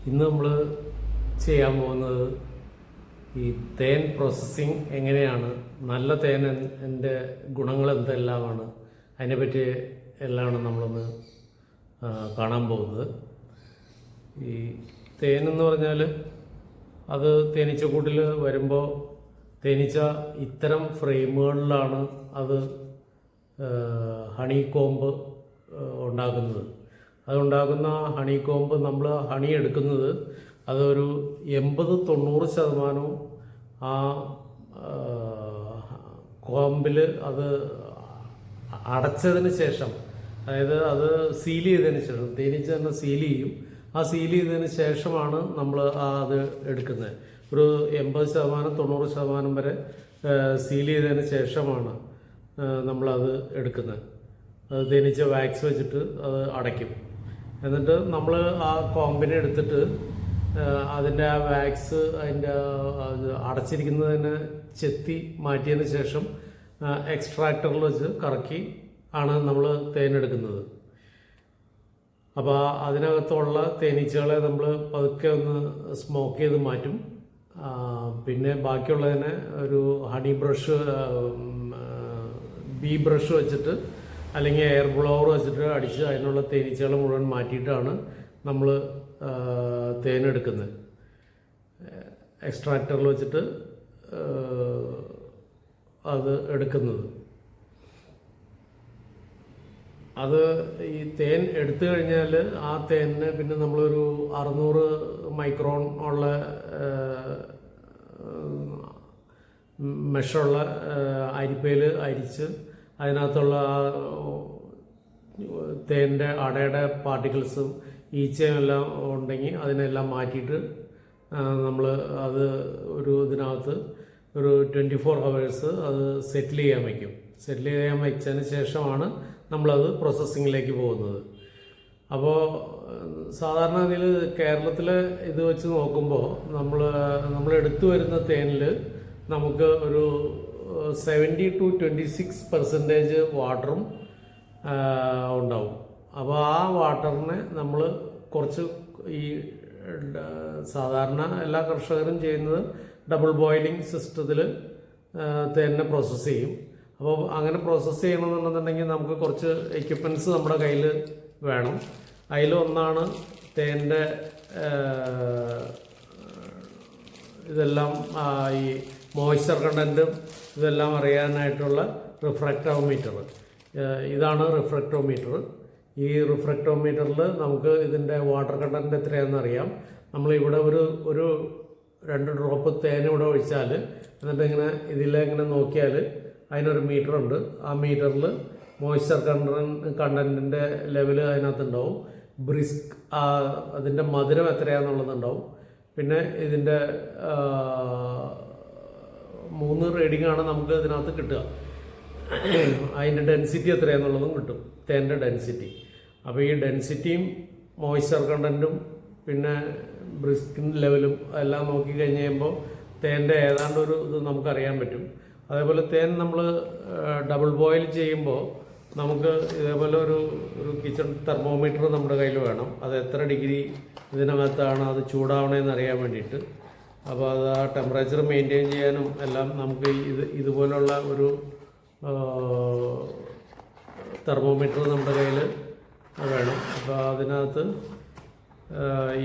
ഇന്ന് നമ്മൾ ചെയ്യാൻ പോകുന്നത് ഈ തേൻ പ്രോസസ്സിങ് എങ്ങനെയാണ്, നല്ല തേനിൻ്റെ ഗുണങ്ങൾ എന്തെല്ലാമാണ്, അതിനെപ്പറ്റി എല്ലാമാണ് നമ്മളൊന്ന് കാണാൻ പോകുന്നത്. ഈ തേനെന്ന് പറഞ്ഞാൽ അത് തേനീച്ചക്കൂട്ടിൽ വരുമ്പോൾ തേനീച്ച ഇത്തരം ഫ്രെയിമുകളിലാണ് അത് ഹണി കോമ്പ് ഉണ്ടാക്കുന്നത്. അതുണ്ടാക്കുന്ന ഹണി കോമ്പ് നമ്മൾ ഹണി എടുക്കുന്നത് അതൊരു 80-90% ആ കോമ്പിൽ അത് അടച്ചതിന് ശേഷം, അതായത് അത് സീൽ ചെയ്തതിന് ശേഷം, തേനീച്ച തന്നെ സീൽ ചെയ്യും. ആ സീൽ ചെയ്തതിന് ശേഷമാണ് നമ്മൾ അത് എടുക്കുന്നത്. ഒരു 80-90% വരെ സീൽ ചെയ്തതിന് ശേഷമാണ് നമ്മളത് എടുക്കുന്നത്. അത് തേനീച്ച വാക്സ് വെച്ചിട്ട് അത് അടയ്ക്കും. എന്നിട്ട് നമ്മൾ ആ കോമ്പിനെ എടുത്തിട്ട് അതിൻ്റെ ആ വാക്സ് അതിൻ്റെ അടച്ചിരിക്കുന്നതിനെ ചെത്തി മാറ്റിയതിന് ശേഷം എക്സ്ട്രാക്ടറിൽ വെച്ച് കറക്കി ആണ് നമ്മൾ തേനെടുക്കുന്നത്. അപ്പോൾ അതിനകത്തുള്ള തേനീച്ചകളെ നമ്മൾ പതുക്കെ ഒന്ന് സ്മോക്ക് ചെയ്ത് മാറ്റും. പിന്നെ ബാക്കിയുള്ളതിനെ ഒരു ഹണി ബ്രഷ്, ബീ ബ്രഷ് വെച്ചിട്ട് അല്ലെങ്കിൽ എയർ ബ്ലോവർ വെച്ചിട്ട് അടിച്ച് അതിനുള്ള തേനീച്ചകൾ മുഴുവൻ മാറ്റിയിട്ടാണ് നമ്മൾ തേനെടുക്കുന്നത്. എക്സ്ട്രാക്ടറിൽ വെച്ചിട്ട് അത് എടുക്കുന്നത്. അത് ഈ തേൻ എടുത്തു കഴിഞ്ഞാൽ ആ തേനിന് പിന്നെ നമ്മളൊരു 600 മൈക്രോൺ ഉള്ള മെഷുള്ള അരിപ്പയിൽ അരിച്ച് അതിനകത്തുള്ള തേൻ്റെ അടയുടെ പാർട്ടിക്കിൾസും ഈച്ചയും എല്ലാം ഉണ്ടെങ്കിൽ അതിനെല്ലാം മാറ്റിയിട്ട് നമ്മൾ അത് ഒരു ഇതിനകത്ത് ഒരു 24 hours അത് സെറ്റിൽ ചെയ്യാൻ വയ്ക്കും. സെറ്റിൽ ചെയ്യാൻ വെച്ചതിന് ശേഷമാണ് നമ്മളത് പ്രോസസ്സിങ്ങിലേക്ക് പോകുന്നത്. അപ്പോൾ സാധാരണ ഇതിൽ കേരളത്തിലെ ഇത് വെച്ച് നോക്കുമ്പോൾ നമ്മൾ എടുത്തു വരുന്ന തേനിൽ നമുക്ക് ഒരു 70-26% വാട്ടറും ഉണ്ടാവും. അപ്പോൾ ആ വാട്ടറിനെ നമ്മൾ കുറച്ച് ഈ സാധാരണ എല്ലാ കർഷകരും ചെയ്യുന്നത് ഡബിൾ ബോയിലിംഗ് സിസ്റ്റത്തിൽ തേനിനെ പ്രോസസ്സ് ചെയ്യും. അപ്പോൾ അങ്ങനെ പ്രോസസ്സ് ചെയ്യണമെന്നുണ്ടെന്നുണ്ടെങ്കിൽ നമുക്ക് കുറച്ച് എക്യുപ്മെൻറ്റ്സ് നമ്മുടെ കയ്യിൽ വേണം. അതിലൊന്നാണ് തേൻ്റെ ഇതെല്ലാം ഈ മോയ്സ്ചർ കണ്ടൻറ്റും ഇതെല്ലാം അറിയാനായിട്ടുള്ള റിഫ്രാക്ടോമീറ്റർ. ഇതാണ് റിഫ്രാക്ടോമീറ്റർ. ഈ റിഫ്രാക്ടോമീറ്ററിൽ നമുക്ക് ഇതിൻ്റെ വാട്ടർ കണ്ടൻറ്റ് എത്രയാണെന്ന് അറിയാം. നമ്മളിവിടെ ഒരു 2 ഡ്രോപ്പ് തേൻ ഇവിടെ ഒഴിച്ചാൽ, എന്നിട്ട് ഇങ്ങനെ ഇതിലിങ്ങനെ നോക്കിയാൽ അതിനൊരു മീറ്ററുണ്ട്. ആ മീറ്ററിൽ മോയ്സ്ചർ കണ്ടൻറ്റിൻ്റെ ലെവൽ അതിനകത്തുണ്ടാവും. ബ്രിസ്ക് അതിൻ്റെ മധുരം എത്രയാണെന്നുള്ളതുണ്ടാവും. പിന്നെ ഇതിൻ്റെ 3 റീഡിങ്ങാണ് നമുക്ക് ഇതിനകത്ത് കിട്ടുക. അതിൻ്റെ ഡെൻസിറ്റി എത്രയാണെന്നുള്ളതും കിട്ടും, തേൻ്റെ ഡെൻസിറ്റി. അപ്പോൾ ഈ ഡെൻസിറ്റിയും മോയ്സ്ചർ കണ്ടൻറ്റും പിന്നെ ബ്രിസ്കിൻ ലെവലും എല്ലാം നോക്കി കഴിഞ്ഞ് കഴിയുമ്പോൾ തേൻ്റെ ഏതാണ്ട് ഒരു ഇത് നമുക്കറിയാൻ പറ്റും. അതേപോലെ തേൻ നമ്മൾ ഡബിൾ ബോയിൽ ചെയ്യുമ്പോൾ നമുക്ക് ഇതേപോലെ ഒരു കിച്ചൺ തെർമോമീറ്റർ നമ്മുടെ കയ്യിൽ വേണം. അത് എത്ര ഡിഗ്രി ഇതിനകത്താണ് അത് ചൂടാവണമെന്ന് അറിയാൻ വേണ്ടിയിട്ട്. അപ്പോൾ അത് ആ ടെമ്പറേച്ചർ മെയിൻറ്റെയിൻ ചെയ്യാനും എല്ലാം നമുക്ക് ഇതുപോലുള്ള ഒരു തെർമോമീറ്റർ നമ്മുടെ കയ്യിൽ വേണം. അപ്പോൾ അതിനകത്ത്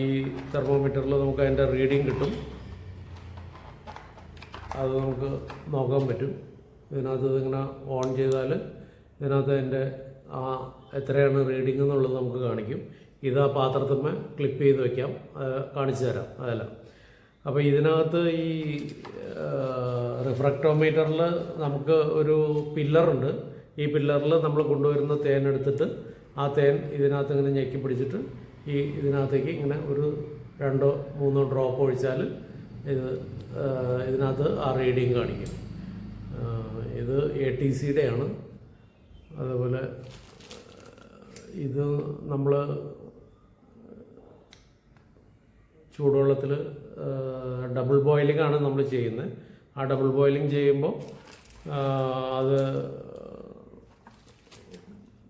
ഈ തെർമോമീറ്ററിൽ നമുക്ക് അതിൻ്റെ റീഡിങ് കിട്ടും. അത് നമുക്ക് നോക്കാൻ പറ്റും. ഇതിനകത്ത് ഇതിങ്ങനെ ഓൺ ചെയ്താൽ ഇതിനകത്ത് അതിൻ്റെ എത്രയാണ് റീഡിങ് എന്നുള്ളത് നമുക്ക് കാണിക്കും. ഇത് ആ പാത്രത്തിന്മേൽ ക്ലിപ്പ് ചെയ്ത് വയ്ക്കാം, കാണിച്ചു തരാം അതെല്ലാം. അപ്പോൾ ഇതിനകത്ത് ഈ റിഫ്രാക്ടോമീറ്ററിൽ നമുക്ക് ഒരു പില്ലറുണ്ട്. ഈ പില്ലറിൽ നമ്മൾ കൊണ്ടുവരുന്ന തേൻ എടുത്തിട്ട് ആ തേൻ ഇതിനകത്ത് ഇങ്ങനെ ഞെക്കി പിടിച്ചിട്ട് ഇതിനകത്തേക്ക് ഇങ്ങനെ ഒരു 2-3 ഡ്രോപ്പ് ഒഴിച്ചാൽ ഇതിനകത്ത് ആ റീഡിങ് കാണിക്കും. ഇത് ATCയുടെ ആണ്. അതേപോലെ ഇത് നമ്മൾ ചൂടുവെള്ളത്തിൽ ഡബിൾ ബോയിലിംഗ് ആണ് നമ്മൾ ചെയ്യുന്നത്. ആ ഡബിൾ ബോയിലിംഗ് ചെയ്യുമ്പോൾ അത്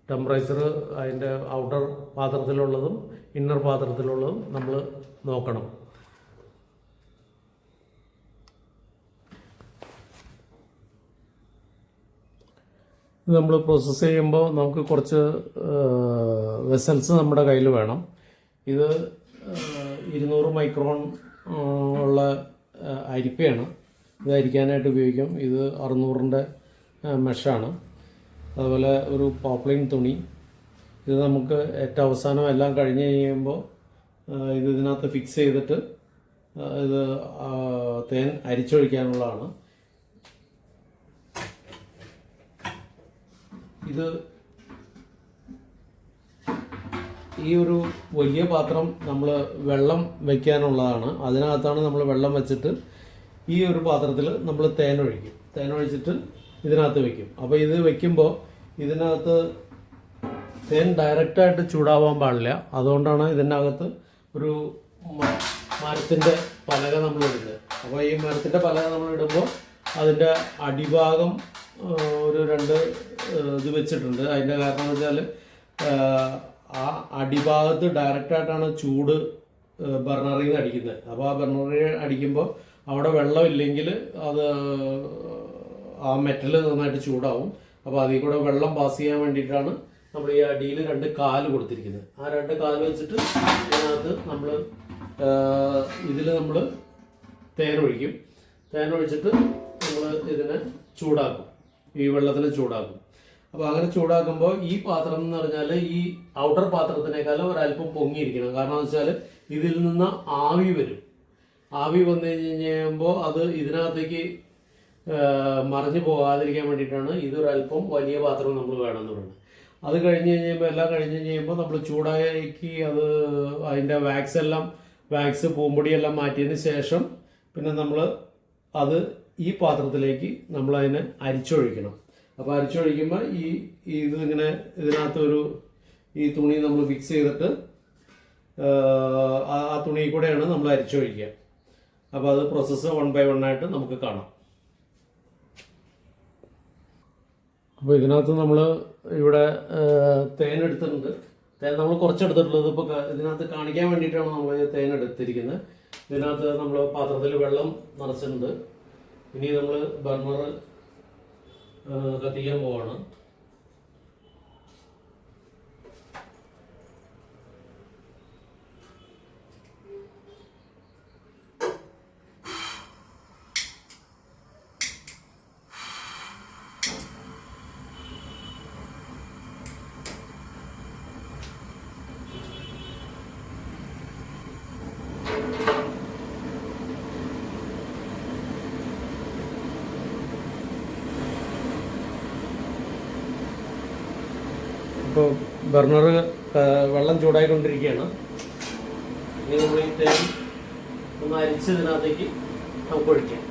ടെമ്പറേച്ചർ അതിൻ്റെ ഔട്ടർ പാത്രത്തിലുള്ളതും ഇന്നർ പാത്രത്തിലുള്ളതും നമ്മൾ നോക്കണം. ഇത് നമ്മൾ പ്രോസസ്സ് ചെയ്യുമ്പോൾ നമുക്ക് കുറച്ച് വെസൽസ് നമ്മുടെ കയ്യിൽ വേണം. ഇത് 200 മൈക്രോൺ ഉള്ള അരിപ്പയാണ്. ഇത് അരിക്കാനായിട്ട് ഉപയോഗിക്കും. ഇത് 600-ൻ്റെ മെഷാണ്. അതുപോലെ ഒരു പോപ്ലിൻ തുണി. ഇത് നമുക്ക് ഏറ്റവും അവസാനം എല്ലാം കഴിഞ്ഞ് കഴിയുമ്പോൾ ഇത് ഇതിനകത്ത് ഫിക്സ് ചെയ്തിട്ട് ഇത് തേൻ അരിച്ചൊഴിക്കാനുള്ളതാണ്. ഇത് ഈ ഒരു വലിയ പാത്രം നമ്മൾ വെള്ളം വയ്ക്കാനുള്ളതാണ്. അതിനകത്താണ് നമ്മൾ വെള്ളം വെച്ചിട്ട് ഈ ഒരു പാത്രത്തിൽ നമ്മൾ തേനൊഴിക്കും. തേനൊഴിച്ചിട്ട് ഇതിനകത്ത് വയ്ക്കും. അപ്പോൾ ഇത് വയ്ക്കുമ്പോൾ ഇതിനകത്ത് തേൻ ഡയറക്റ്റായിട്ട് ചൂടാവാൻ പാടില്ല. അതുകൊണ്ടാണ് ഇതിനകത്ത് ഒരു മരത്തിൻ്റെ പലക നമ്മൾ ഇടുന്നത്. അപ്പോൾ ഈ മരത്തിൻ്റെ പലക നമ്മൾ ഇടുമ്പോൾ അതിൻ്റെ അടിഭാഗം ഒരു 2 ഇത് വെച്ചിട്ടുണ്ട്. അതിൻ്റെ കാരണം എന്ന് വെച്ചാൽ ആ അടിഭാഗത്ത് ഡയറക്റ്റായിട്ടാണ് ചൂട് ബർണറിൽ നിന്ന് അടിക്കുന്നത്. അപ്പോൾ ആ ബർണറിൽ അടിക്കുമ്പോൾ അവിടെ വെള്ളമില്ലെങ്കിൽ അത് ആ മെറ്റൽ നന്നായിട്ട് ചൂടാവും. അപ്പോൾ അതിൽ കൂടെ വെള്ളം പാസ് ചെയ്യാൻ വേണ്ടിയിട്ടാണ് നമ്മൾ ഈ അടിയിൽ 2 കാല് കൊടുത്തിരിക്കുന്നത്. ആ 2 കാല് വെച്ചിട്ട് ഇതിനകത്ത് ഇതിൽ നമ്മൾ തേനൊഴിക്കും. തേനൊഴിച്ചിട്ട് നമ്മൾ ഇതിനെ ചൂടാക്കും. ഈ വെള്ളത്തിന് ചൂടാക്കും. അപ്പോൾ അങ്ങനെ ചൂടാക്കുമ്പോൾ ഈ പാത്രം എന്ന് പറഞ്ഞാൽ ഈ ഔട്ടർ പാത്രത്തിനേക്കാളും ഒരല്പം പൊങ്ങിയിരിക്കണം. കാരണം എന്ന് വെച്ചാൽ ഇതിൽ നിന്ന് ആവി വരും. ആവി വന്നു കഴിയുമ്പോൾ അത് ഇതിനകത്തേക്ക് മറിഞ്ഞു പോകാതിരിക്കാൻ വേണ്ടിയിട്ടാണ് ഇതൊരല്പം വലിയ പാത്രം നമ്മൾ വേണമെന്ന് പറയുന്നത്. അത് കഴിഞ്ഞ് കഴിയുമ്പോൾ എല്ലാം കഴിഞ്ഞ് കഴിയുമ്പോൾ നമ്മൾ ചൂടാക്കി അത് അതിൻ്റെ വാക്സ് പൂമ്പൊടിയെല്ലാം മാറ്റിയതിന് ശേഷം പിന്നെ നമ്മൾ അത് ഈ പാത്രത്തിലേക്ക് നമ്മളതിനെ അരിച്ചൊഴിക്കണം. അപ്പോൾ അരിച്ചൊഴിക്കുമ്പോൾ ഇതിങ്ങനെ ഇതിനകത്തൊരു ഈ തുണി നമ്മൾ ഫിക്സ് ചെയ്തിട്ട് ആ തുണി കൂടെയാണ് നമ്മൾ അരിച്ചൊഴിക്കുക. അപ്പോൾ അത് പ്രോസസ്സ് 1 by 1 ആയിട്ട് നമുക്ക് കാണാം. അപ്പോൾ ഇതിനകത്ത് നമ്മൾ ഇവിടെ തേൻ എടുത്തിട്ടുണ്ട്. തേൻ നമ്മൾ കുറച്ചെടുത്തിട്ടുള്ളത് ഇപ്പോൾ ഇതിനകത്ത് കാണിക്കാൻ വേണ്ടിയിട്ടാണ് നമ്മൾ തേൻ എടുത്തിരിക്കുന്നത്. ഇതിനകത്ത് നമ്മൾ പാത്രത്തിൽ വെള്ളം നിറച്ചിട്ടുണ്ട്. ഇനി നമ്മൾ ബർണർ കത്തിക്കാൻ പോവാണ്. ഇപ്പോൾ ബർണർ വെള്ളം ചൂടായിക്കൊണ്ടിരിക്കുകയാണ്. ഇനി നമ്മൾ ഈ തേൻ ഒന്ന് അരിച്ച് ഇതിനകത്തേക്ക് നമുക്ക് ഒഴിക്കാം.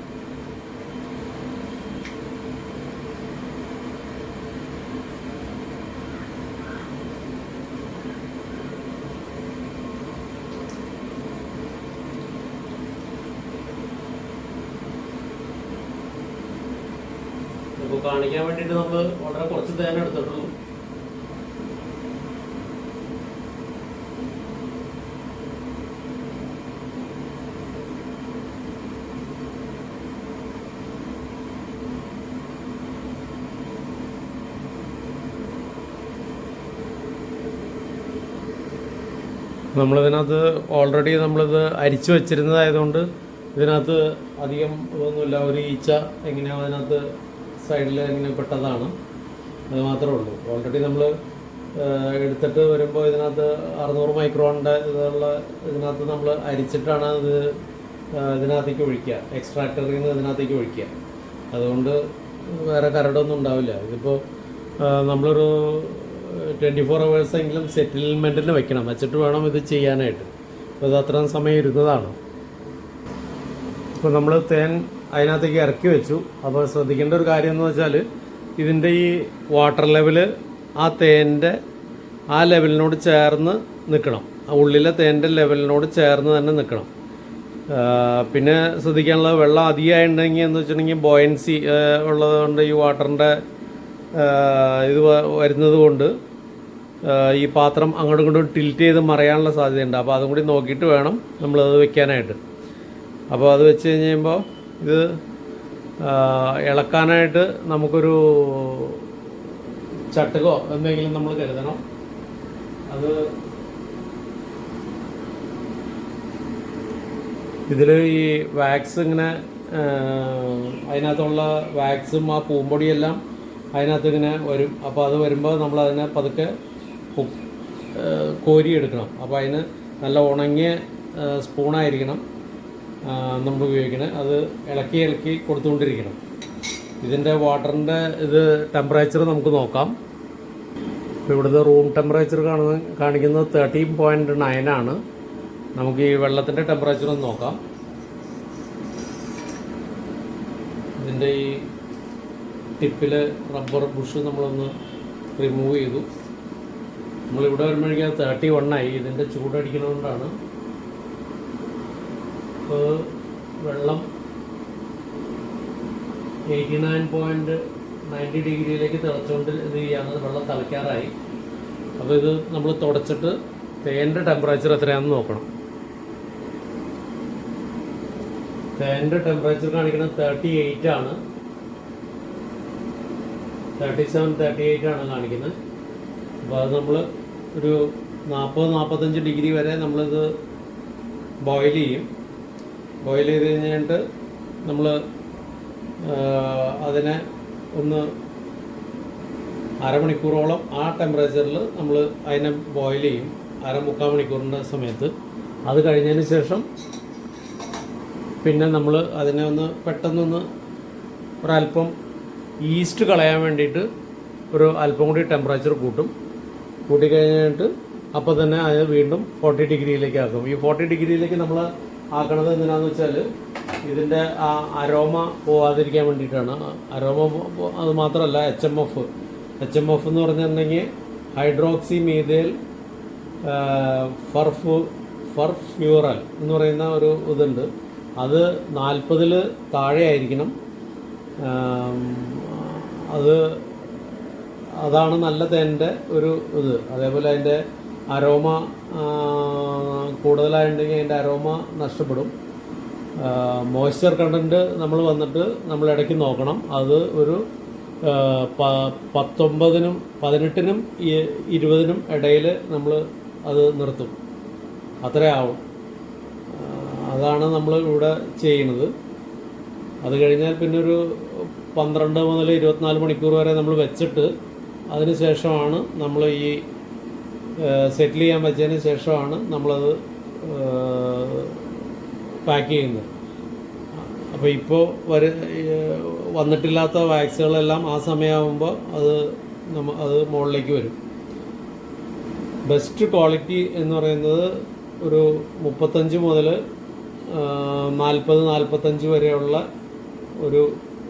ഇപ്പോൾ കാണിക്കാൻ വേണ്ടിയിട്ട് നമ്മൾ വളരെ കുറച്ച് തേൻ എടുത്തിട്ടുള്ളൂ. നമ്മളിതിനകത്ത് ഓൾറെഡി നമ്മളിത് അരിച്ചു വെച്ചിരുന്നതായതുകൊണ്ട് ഇതിനകത്ത് അധികം ഇതൊന്നുമില്ല. ഒരു ഈച്ച എങ്ങനെയോ അതിനകത്ത് സൈഡിൽ എങ്ങനെ പെട്ടതാണ്, അത് മാത്രമേ ഉള്ളൂ. ഓൾറെഡി നമ്മൾ എടുത്തിട്ട് വരുമ്പോൾ ഇതിനകത്ത് 600 മൈക്രോണിൻ്റെ ഇതിനകത്ത് നമ്മൾ അരിച്ചിട്ടാണ് ഇത് ഇതിനകത്തേക്ക് ഒഴിക്കുക. എക്സ്ട്രാക്ടറിൽ നിന്ന് ഇതിനകത്തേക്ക് ഒഴിക്കുക. അതുകൊണ്ട് വേറെ കരടൊന്നും ഉണ്ടാവില്ല. ഇതിപ്പോൾ നമ്മളൊരു 24 hours എങ്കിലും സെറ്റിൽമെൻറ്റിന് വെക്കണം. വെച്ചിട്ട് വേണം ഇത് ചെയ്യാനായിട്ട്. അപ്പോൾ ഇത് അത്രയും സമയം ഇരുന്നതാണ്. ഇപ്പോൾ നമ്മൾ തേൻ അതിനകത്തേക്ക് ഇറക്കി വെച്ചു. അപ്പോൾ ശ്രദ്ധിക്കേണ്ട ഒരു കാര്യം എന്ന് വെച്ചാൽ ഇതിൻ്റെ ഈ വാട്ടർ ലെവല് ആ തേൻ്റെ ആ ലെവലിനോട് ചേർന്ന് നിൽക്കണം. ആ ഉള്ളിലെ തേൻ്റെ ലെവലിനോട് ചേർന്ന് തന്നെ നിൽക്കണം. പിന്നെ ശ്രദ്ധിക്കാനുള്ളത് വെള്ളം അധികമായിട്ടുണ്ടെങ്കിൽ എന്ന് വെച്ചിട്ടുണ്ടെങ്കിൽ ബോയൻസി ഉള്ളതുകൊണ്ട് ഈ വാട്ടറിൻ്റെ ഇത് വരുന്നത് കൊണ്ട് ഈ പാത്രം അങ്ങോട്ടും ഇങ്ങോട്ടും ടിൽറ്റ് ചെയ്ത് മറയാനുള്ള സാധ്യതയുണ്ട്. അപ്പോൾ അതും കൂടി നോക്കിയിട്ട് വേണം നമ്മളത് വെക്കാനായിട്ട്. അപ്പോൾ അത് വെച്ച് കഴിയുമ്പോൾ ഇത് ഇളക്കാനായിട്ട് നമുക്കൊരു ചട്ടുകോ എന്തെങ്കിലും നമ്മൾ കരുതണം. അത് ഇതിൽ ഈ വാക്സ് ഇങ്ങനെ അതിനകത്തുള്ള വാക്സും ആ പൂമ്പൊടിയെല്ലാം അതിനകത്ത് ഇങ്ങനെ വരും. അപ്പോൾ അത് വരുമ്പോൾ നമ്മളതിനെ പതുക്കെ കോരിയെടുക്കണം. അപ്പോൾ അതിന് നല്ല ഉണങ്ങിയ സ്പൂണായിരിക്കണം നമ്മൾ ഉപയോഗിക്കണം. അത് ഇളക്കി ഇളക്കി കൊടുത്തുകൊണ്ടിരിക്കണം. ഇതിൻ്റെ വാട്ടറിൻ്റെ ഇത് ടെമ്പറേച്ചർ നമുക്ക് നോക്കാം. ഇപ്പോൾ ഇവിടുത്തെ റൂം ടെമ്പറേച്ചർ കാണിക്കുന്നത് 13.9 ആണ്. നമുക്ക് ഈ വെള്ളത്തിൻ്റെ ടെമ്പറേച്ചർ ഒന്ന് നോക്കാം. ഇതിൻ്റെ ഈ ടിപ്പിൽ റബ്ബർ ബുഷ് നമ്മളൊന്ന് റിമൂവ് ചെയ്തു. നമ്മളിവിടെ വരുമ്പോഴേക്കും 31 ആയി. ഇതിൻ്റെ ചൂടടിക്കുന്നതുകൊണ്ടാണ്. അപ്പോൾ വെള്ളം 89.90 ഡിഗ്രിയിലേക്ക് തിളച്ചുകൊണ്ട് ഇത് ചെയ്യാവുന്നത്. വെള്ളം തിളയ്ക്കാറായി. അപ്പോൾ ഇത് നമ്മൾ തുടച്ചിട്ട് തേൻ്റെ ടെമ്പറേച്ചർ എത്രയാണെന്ന് നോക്കണം. തേൻ്റെ ടെമ്പറേച്ചർ കാണിക്കുന്നത് 38 ആണ്. 37-38 ആണ് കാണിക്കുന്നത്. അപ്പോൾ അത് നമ്മൾ ഒരു 40-45 ഡിഗ്രി വരെ നമ്മളിത് ബോയിൽ ചെയ്യും. ബോയിൽ ചെയ്ത് കഴിഞ്ഞിട്ട് നമ്മൾ അതിനെ ഒന്ന് അരമണിക്കൂറോളം ആ ടെമ്പറേച്ചറിൽ നമ്മൾ അതിനെ ബോയിൽ ചെയ്യും. 3/4 മണിക്കൂറിൻ്റെ സമയത്ത്. അത് കഴിഞ്ഞതിന് ശേഷം പിന്നെ നമ്മൾ അതിനെ ഒന്ന് പെട്ടെന്നൊന്ന് ഒരല്പം ഈസ്റ്റ് കളയാൻ വേണ്ടിയിട്ട് ഒരു അല്പം കൂടി ടെമ്പറേച്ചർ കൂട്ടിക്കഴിഞ്ഞിട്ട് അപ്പോൾ തന്നെ അത് വീണ്ടും 40 ഡിഗ്രിയിലേക്ക് ആക്കും. ഈ 40 ഡിഗ്രിയിലേക്ക് നമ്മൾ ആക്കണത് എന്തിനാണെന്ന് വെച്ചാൽ ഇതിൻ്റെ ആ അരോമ പോവാതിരിക്കാൻ വേണ്ടിയിട്ടാണ്. അരോമ അത് മാത്രമല്ല HMF എന്ന് പറഞ്ഞിട്ടുണ്ടെങ്കിൽ ഹൈഡ്രോക്സി മീഥൈൽ ഫർഫ്യൂറൽ എന്ന് പറയുന്ന ഒരു ഇതുണ്ട്. അത് 40-ൽ താഴെ ആയിരിക്കണം. അതാണ് നല്ല തേൻ്റെ ഒരു ഇത്. അതേപോലെ അതിൻ്റെ അരോമ കൂടുതലായിട്ടുണ്ടെങ്കിൽ അതിൻ്റെ അരോമ നഷ്ടപ്പെടും. മോയ്സ്ചർ കണ്ടൻറ്റ് നമ്മൾ വന്നിട്ട് നമ്മൾ ഇടയ്ക്ക് നോക്കണം. അത് ഒരു 19-നും 18-നും 20-നും ഇടയിൽ നമ്മൾ അത് നിർത്തും. അത്രയാവും. അതാണ് നമ്മൾ ഇവിടെ ചെയ്യുന്നത്. അത് കഴിഞ്ഞാൽ പിന്നെ ഒരു 12 മുതൽ 24 മണിക്കൂർ വരെ നമ്മൾ വെച്ചിട്ട് അതിന് ശേഷമാണ് നമ്മൾ ഈ സെറ്റിൽ ചെയ്യാൻ വെച്ചതിന് ശേഷമാണ് നമ്മളത് പാക്ക് ചെയ്യുന്നത്. അപ്പോൾ ഇപ്പോൾ വന്നിട്ടില്ലാത്ത വാക്സുകളെല്ലാം ആ സമയമാകുമ്പോൾ അത് മുകളിലേക്ക് വരും. ബെസ്റ്റ് ക്വാളിറ്റി എന്ന് പറയുന്നത് ഒരു 35 മുതൽ 40-45 വരെയുള്ള ഒരു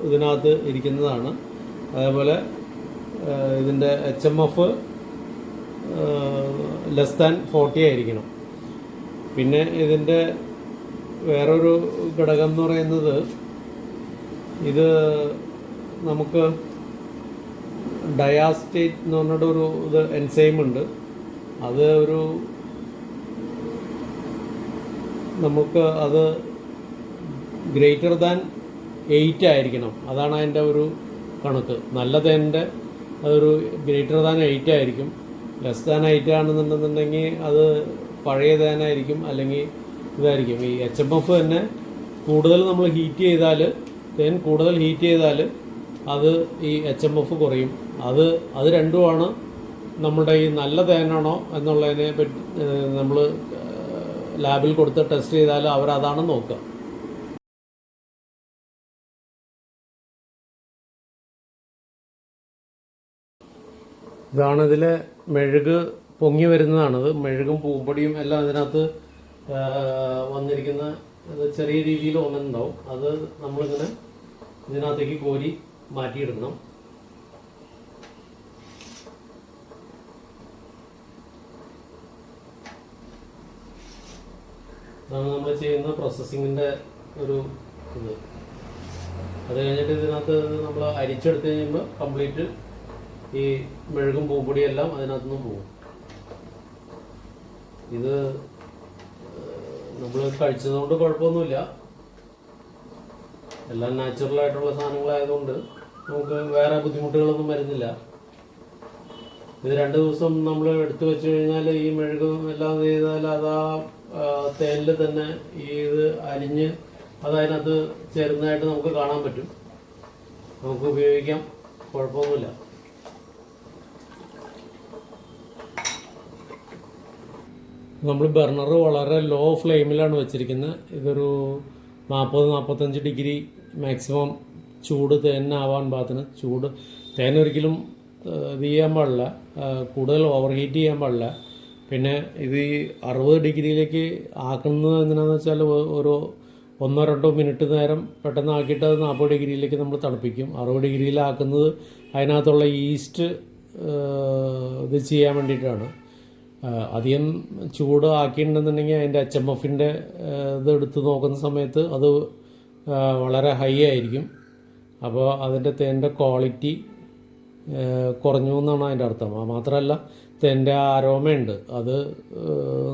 ഇതിനകത്ത് ഇരിക്കുന്നതാണ്. അതേപോലെ ഇതിൻ്റെ HMF <40 ആയിരിക്കണം. പിന്നെ ഇതിൻ്റെ വേറൊരു ഘടകം എന്ന് പറയുന്നത് ഇത് നമുക്ക് ഡയാസ്റ്റേറ്റ് എന്ന് പറഞ്ഞിട്ടൊരു ഇത് എൻസൈം ഉണ്ട്. അത് നമുക്ക് അത് ഗ്രേറ്റർ ദാൻ 8 ആയിരിക്കണം. അതാണ് അതിൻ്റെ ഒരു കണക്ക്. നല്ല തേൻ്റെ അതൊരു ഗ്രേറ്റർ ദാൻ 8 ആയിരിക്കും. ലെസ് ദാൻ 8 ആണെന്നുണ്ടെന്നുണ്ടെങ്കിൽ അത് പഴയ തേനായിരിക്കും, അല്ലെങ്കിൽ ഇതായിരിക്കും. ഈ HMF തന്നെ കൂടുതൽ നമ്മൾ ഹീറ്റ് ചെയ്താൽ, തേൻ കൂടുതൽ ഹീറ്റ് ചെയ്താൽ അത് ഈ HMF കുറയും. അത് രണ്ടുമാണ് നമ്മുടെ ഈ നല്ല തേനാണോ എന്നുള്ളതിനെ പറ്റി നമ്മൾ ലാബിൽ കൊടുത്ത് ടെസ്റ്റ് ചെയ്താൽ അവരതാണ് നോക്കുക. ഇതാണ് ഇതിലെ മെഴുക് പൊങ്ങി വരുന്നതാണിത്. മെഴുകും പൂമ്പൊടിയും എല്ലാം ഇതിനകത്ത് വന്നിരിക്കുന്ന ചെറിയ രീതിയിൽ ഒന്നുണ്ടാവും. അത് നമ്മളിങ്ങനെ ഇതിനകത്തേക്ക് കോരി മാറ്റിയെടുക്കണം. അതാണ് നമ്മൾ ചെയ്യുന്ന പ്രോസസ്സിങ്ങിൻ്റെ ഒരു ഇത്. അത് കഴിഞ്ഞിട്ട് ഇതിനകത്ത് നമ്മൾ അരിച്ചെടുത്ത് കഴിയുമ്പോൾ കംപ്ലീറ്റ് ഈ മെഴുകും പൂമ്പൊടിയെല്ലാം അതിനകത്തുനിന്ന് പോകും. ഇത് നമ്മൾ കഴിച്ചതുകൊണ്ട് കുഴപ്പമൊന്നുമില്ല. എല്ലാം നാച്ചുറലായിട്ടുള്ള സാധനങ്ങളായതുകൊണ്ട് നമുക്ക് വേറെ ബുദ്ധിമുട്ടുകളൊന്നും വരുന്നില്ല. ഇത് 2 ദിവസം നമ്മൾ എടുത്തു വെച്ച് കഴിഞ്ഞാൽ ഈ മെഴുകും എല്ലാം ചെയ്താൽ അത് ആ തേനിൽ തന്നെ ഈ ഇത് അരിഞ്ഞ് അതതിനകത്ത് ചേരുന്നതായിട്ട് നമുക്ക് കാണാൻ പറ്റും. നമുക്ക് ഉപയോഗിക്കാം, കുഴപ്പമൊന്നുമില്ല. നമ്മൾ ബർണർ വളരെ ലോ ഫ്ലെയിമിലാണ് വെച്ചിരിക്കുന്നത്. ഇതൊരു 40-45 ഡിഗ്രി മാക്സിമം ചൂട് തേനാവാൻ പാകത്തിന് ചൂട്. തേനൊരിക്കലും ഇത് ചെയ്യാൻ പാടില്ല, കൂടുതൽ ഓവർ ഹീറ്റ് ചെയ്യാൻ പാടില്ല. പിന്നെ ഇത് ഈ 60 ഡിഗ്രിയിലേക്ക് ആക്കുന്നത് എന്തിനാണെന്ന് വെച്ചാൽ ഒരു 1-2 മിനിറ്റ് നേരം പെട്ടെന്ന് ആക്കിയിട്ട് അത് 40 ഡിഗ്രിയിലേക്ക് നമ്മൾ തണുപ്പിക്കും. 60 ഡിഗ്രിയിലാക്കുന്നത് അതിനകത്തുള്ള ഈസ്റ്റ് ഇത് ചെയ്യാൻ വേണ്ടിയിട്ടാണ്. അധികം ചൂട് ആക്കിയിട്ടുണ്ടെന്നുണ്ടെങ്കിൽ അതിൻ്റെ HMFൻ്റെ ഇത് എടുത്ത് നോക്കുന്ന സമയത്ത് അത് വളരെ ഹൈ ആയിരിക്കും. അപ്പോൾ അതിൻ്റെ തേൻ്റെ ക്വാളിറ്റി കുറഞ്ഞു എന്നാണ് അതിൻ്റെ അർത്ഥം. മാത്രമല്ല തേൻ്റെ ആരോമയുണ്ട്, അത്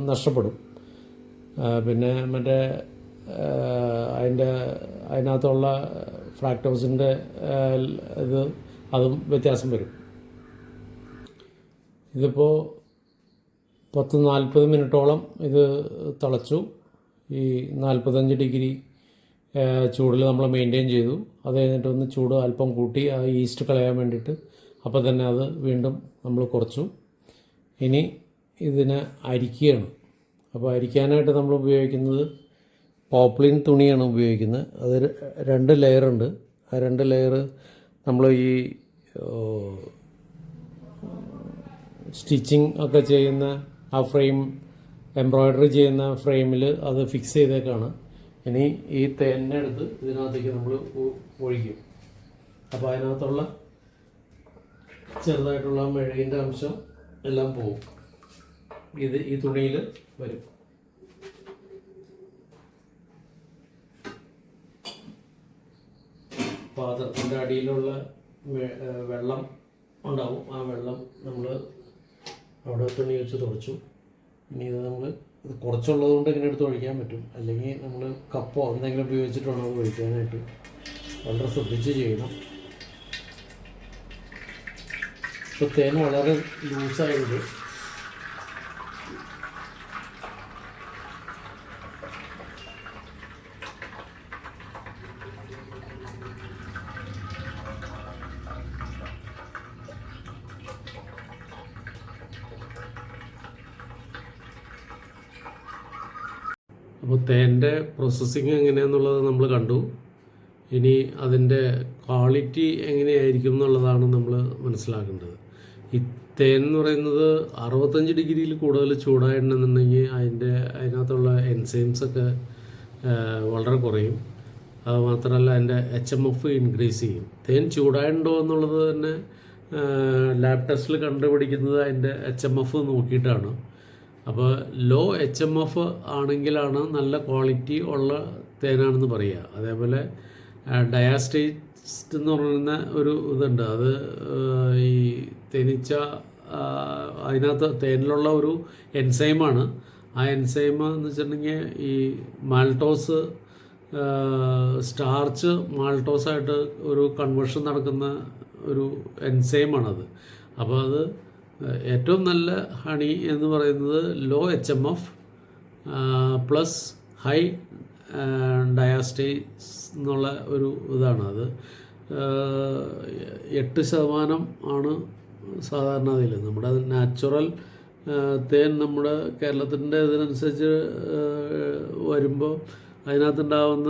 നഷ്ടപ്പെടും. പിന്നെ മറ്റേ അതിനകത്തുള്ള ഫ്രാക്ടോസിൻ്റെ ഇത് അതും വ്യത്യാസം വരും. ഇതിപ്പോൾ 10-40 മിനിറ്റോളം ഇത് തിളച്ചു. ഈ 45 ഡിഗ്രി ചൂടിൽ നമ്മൾ മെയിൻറ്റെയിൻ ചെയ്തു. അത് കഴിഞ്ഞിട്ട് ഒന്ന് ചൂട് അല്പം കൂട്ടി ആ ഈസ്റ്റ് കളയാൻ വേണ്ടിയിട്ട് അപ്പോൾ തന്നെ അത് വീണ്ടും നമ്മൾ കുറച്ചു. ഇനി ഇതിനെ അരിക്കുകയാണ്. അപ്പോൾ അരിക്കാനായിട്ട് നമ്മൾ ഉപയോഗിക്കുന്നത് പോപ്ലിൻ തുണിയാണ് ഉപയോഗിക്കുന്നത്. അത് 2 ലെയറുണ്ട്. ആ 2 ലെയർ നമ്മൾ ഈ സ്റ്റിച്ചിങ് ഒക്കെ ചെയ്യുന്ന ആ ഫ്രെയിം, എംബ്രോയ്ഡറി ചെയ്യുന്ന ഫ്രെയിമിൽ അത് ഫിക്സ് ചെയ്തേക്കാണ്. ഇനി ഈ തേനെ എടുത്ത് ഇതിനകത്തേക്ക് നമ്മൾ ഒഴിക്കും. അപ്പോൾ അതിനകത്തുള്ള ചെറുതായിട്ടുള്ള മെഴുകിൻ്റെ അംശം എല്ലാം പോകും. ഇത് ഈ തുണിയിൽ വരും. പാത്രത്തിൻ്റെ അടിയിലുള്ള വെള്ളം ഉണ്ടാവും. ആ വെള്ളം നമ്മൾ അവിടെ തുണി വെച്ച് തുടച്ചു. ഇനി ഇത് നമ്മൾ ഇത് കുറച്ചുള്ളത് കൊണ്ട് ഇങ്ങനെ എടുത്ത് ഒഴിക്കാൻ പറ്റും. അല്ലെങ്കിൽ നമ്മൾ കപ്പോ എന്തെങ്കിലും ഉപയോഗിച്ചിട്ട് വേണം അത് ഒഴിക്കാനായിട്ട്. വളരെ ശ്രദ്ധിച്ച് ചെയ്യണം. ഇപ്പോൾ തേൻ വളരെ ലൂസായിട്ട് അപ്പോൾ തേൻ്റെ പ്രോസസ്സിങ് എങ്ങനെയാണെന്നുള്ളത് നമ്മൾ കണ്ടു. ഇനി അതിൻ്റെ ക്വാളിറ്റി എങ്ങനെയായിരിക്കും എന്നുള്ളതാണ് നമ്മൾ മനസ്സിലാക്കേണ്ടത്. ഈ തേൻ എന്ന് പറയുന്നത് 65 ഡിഗ്രിയിൽ കൂടുതൽ ചൂടായിട്ടുണ്ടെന്നുണ്ടെങ്കിൽ അതിനകത്തുള്ള എൻസൈംസൊക്കെ വളരെ കുറയും. അത് മാത്രമല്ല അതിൻ്റെ HMF ഇൻക്രീസ് ചെയ്യും. തേൻ ചൂടായിട്ടുണ്ടോ എന്നുള്ളത് തന്നെ ലാബ് ടെസ്റ്റിൽ കണ്ടുപിടിക്കുന്നത് അതിൻ്റെ HMF നോക്കിയിട്ടാണ്. അപ്പോൾ ലോ HMF ആണെങ്കിലാണ് നല്ല ക്വാളിറ്റി ഉള്ള തേനാണെന്ന് പറയുക. അതേപോലെ ഡയാസ്റ്റേറ്റ് എന്ന് പറയുന്ന ഒരു ഇതുണ്ട്. അത് ഈ തേനീച്ച അതിനകത്ത് തേനിലുള്ള ഒരു എൻസൈമാണ്. ആ എൻസൈം എന്ന് വെച്ചിട്ടുണ്ടെങ്കിൽ ഈ മാൾട്ടോസ് സ്റ്റാർച്ച് മാൾട്ടോസായിട്ട് ഒരു കൺവേർഷൻ നടക്കുന്ന ഒരു എൻസൈമാണത്. അപ്പോൾ അത് ഏറ്റവും നല്ല ഹണി എന്ന് പറയുന്നത് ലോ HMF പ്ലസ് ഹൈ ഡയാസ്റ്റേസ് എന്നുള്ള ഒരു ഇതാണ്. അത് 8% ആണ് സാധാരണ അതിൽ. നമ്മുടെ നാച്ചുറൽ തേൻ നമ്മുടെ കേരളത്തിൻ്റെ ഇതിനനുസരിച്ച് വരുമ്പോൾ അതിനകത്തുണ്ടാവുന്ന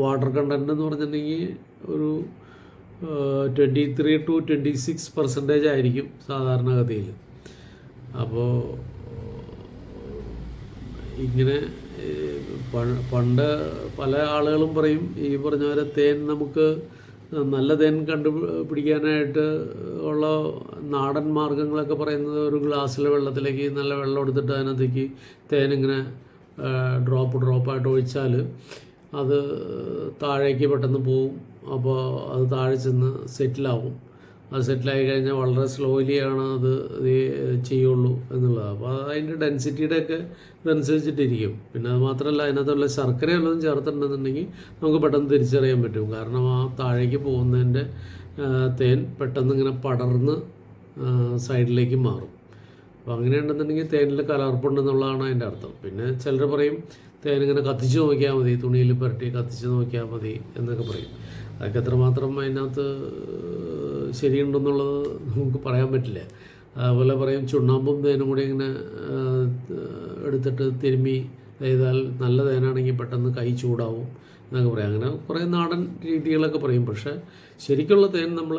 വാട്ടർ കണ്ടൻറ്റ് എന്ന് പറഞ്ഞിട്ടുണ്ടെങ്കിൽ ഒരു 23 to 26% ആയിരിക്കും സാധാരണഗതിയിൽ. അപ്പോൾ ഇങ്ങനെ പണ്ട് പല ആളുകളും പറയും ഈ പറഞ്ഞ പോലെ തേൻ നമുക്ക് നല്ല തേൻ കണ്ടുപിടിക്കാനായിട്ട് ഉള്ള നാടൻ മാർഗ്ഗങ്ങളൊക്കെ പറയുന്നത് ഒരു ഗ്ലാസ്സിലെ വെള്ളത്തിലേക്ക് നല്ല വെള്ളം എടുത്തിട്ട് അതിനകത്തേക്ക് തേനിങ്ങനെ ഡ്രോപ്പായിട്ട് ഒഴിച്ചാൽ അത് താഴേക്ക് പെട്ടെന്ന് പോവും. അപ്പോൾ അത് താഴെ ചെന്ന് സെറ്റിലാവും. അത് സെറ്റിലായി കഴിഞ്ഞാൽ വളരെ സ്ലോലിയാണ് അത് ചെയ്യുള്ളൂ എന്നുള്ളത്. അപ്പോൾ അതിൻ്റെ ഡെൻസിറ്റിയുടെയൊക്കെ ഇതനുസരിച്ചിട്ടിരിക്കും. പിന്നെ അത് മാത്രമല്ല, അതിനകത്തുള്ള ശർക്കര വല്ലതും ചേർത്തിട്ടുണ്ടെന്നുണ്ടെങ്കിൽ നമുക്ക് പെട്ടെന്ന് തിരിച്ചറിയാൻ പറ്റും. കാരണം ആ താഴേക്ക് പോകുന്നതിൻ്റെ തേൻ പെട്ടെന്ന് ഇങ്ങനെ പടർന്ന് സൈഡിലേക്ക് മാറും. അപ്പോൾ അങ്ങനെയുണ്ടെന്നുണ്ടെങ്കിൽ തേനിൽ കലർപ്പുണ്ടെന്നുള്ളതാണ് അതിൻ്റെ അർത്ഥം. പിന്നെ ചിലർ പറയും തേനിങ്ങനെ കത്തിച്ച് നോക്കിയാൽ മതി, തുണിയിൽ പുരട്ടി കത്തിച്ച് നോക്കിയാൽ മതി എന്നൊക്കെ പറയും. അതൊക്കെ എത്രമാത്രം അതിനകത്ത് ശരിയുണ്ടെന്നുള്ളത് നമുക്ക് പറയാൻ പറ്റില്ല. അതുപോലെ പറയും ചുണ്ണാമ്പും തേനും കൂടി ഇങ്ങനെ എടുത്തിട്ട് തിരുമ്മി ചെയ്താൽ നല്ല തേനാണെങ്കിൽ പെട്ടെന്ന് കൈ ചൂടാവും എന്നൊക്കെ പറയാം. അങ്ങനെ കുറേ നാടൻ രീതികളൊക്കെ പറയും. പക്ഷേ ശരിക്കുള്ള തേൻ നമ്മൾ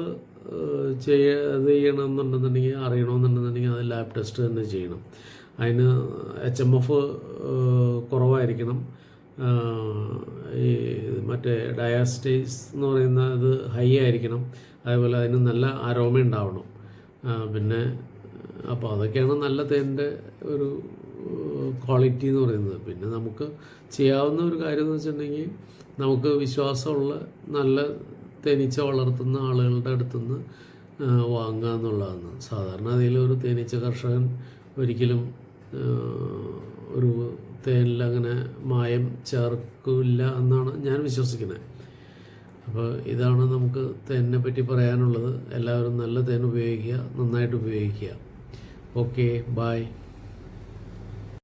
ചെയ്യണമെന്നുണ്ടെന്നുണ്ടെങ്കിൽ അറിയണമെന്നുണ്ടെന്നുണ്ടെങ്കിൽ അത് ലാബ് ടെസ്റ്റ് തന്നെ ചെയ്യണം. അതിന് HMF കുറവായിരിക്കണം. ഈ മറ്റേ ഡയാസ്റ്റേസ് എന്ന് പറയുന്ന ഇത് ഹൈ ആയിരിക്കണം. അതേപോലെ അതിന് നല്ല അരോമ ഉണ്ടാവണം. പിന്നെ അപ്പോൾ അതൊക്കെയാണ് നല്ല തേനിൻ്റെ ഒരു ക്വാളിറ്റി എന്ന് പറയുന്നത്. പിന്നെ നമുക്ക് ചെയ്യാവുന്ന ഒരു കാര്യം എന്ന് വെച്ചിട്ടുണ്ടെങ്കിൽ നമുക്ക് വിശ്വാസമുള്ള നല്ല തേനീച്ച വളർത്തുന്ന ആളുകളുടെ അടുത്തുനിന്ന് വാങ്ങുക എന്നുള്ളതാണ്. സാധാരണ അതിലൊരു തേനീച്ച കർഷകൻ ഒരിക്കലും ഒരു തേനിൽ അങ്ങനെ മായം ചേർക്കില്ല എന്നാണ് ഞാൻ വിശ്വസിക്കുന്നത്. അപ്പോൾ ഇതാണ് നമുക്ക് തേനിനെ പറ്റി പറയാനുള്ളത്. എല്ലാവരും നല്ല തേൻ ഉപയോഗിക്കുക, നന്നായിട്ട് ഉപയോഗിക്കുക. Okay, by.